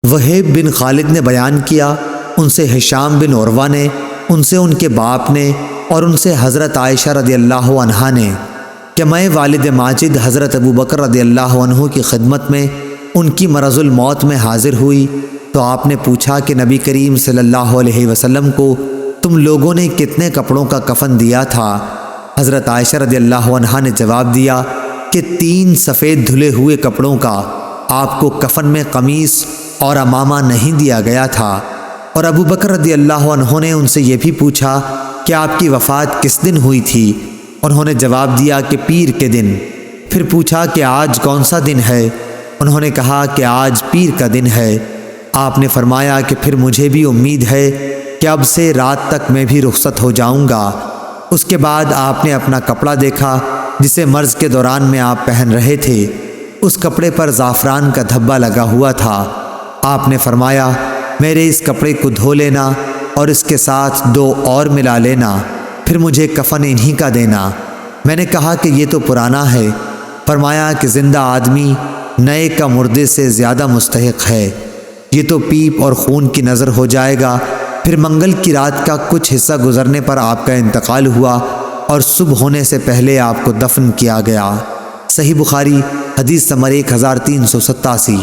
وہیب بن خالد نے بیان کیا، ان سے ہشام بن عروہ نے، ان سے ان کے باپ نے، اور ان سے حضرت عائشہ رضی اللہ عنہا نے کہ میں والد ماجد حضرت ابوبکر رضی اللہ عنہ کی خدمت میں ان کی مرض الموت میں حاضر ہوئی تو آپ نے پوچھا کہ نبی کریم صلی اللہ علیہ وسلم کو تم لوگوں نے کتنے کپڑوں کا کفن دیا تھا؟ حضرت عائشہ رضی اللہ عنہا نے جواب دیا کہ 3 سفید دھلے ہوئے کپڑوں کا، آپ کو کفن میں قمیص اور عمامہ نہیں دیا گیا تھا۔ اور ابوبکر رضی اللہ عنہ نے ان سے یہ بھی پوچھا کہ آپ کی وفات کس دن ہوئی تھی؟ انہوں نے جواب دیا کہ پیر کے دن۔ پھر پوچھا کہ آج کون سا دن ہے؟ انہوں نے کہا کہ آج پیر کا دن ہے۔ آپ نے فرمایا کہ پھر مجھے بھی امید ہے کہ اب سے رات تک میں بھی رخصت ہو جاؤں گا۔ اس کے بعد آپ نے اپنا کپڑا دیکھا جسے مرض کے دوران میں آپ پہن رہے تھے، اس کپڑے پر زعفران کا دھبا لگا ہوا تھا۔ آپ نے فرمایا میرے اس کپڑے کو دھو لینا اور اس کے ساتھ 2 اور ملا لینا، پھر مجھے کفن انہی کا دینا۔ میں نے کہا کہ یہ تو پرانا ہے۔ فرمایا کہ زندہ آدمی نئے کا مردے سے زیادہ مستحق ہے، یہ تو پیپ اور خون کی نظر ہو جائے گا۔ پھر منگل کی رات کا کچھ حصہ گزرنے پر آپ کا انتقال ہوا اور صبح ہونے سے پہلے آپ کو دفن کیا گیا۔ صحیح بخاری حدیث نمبر 1387۔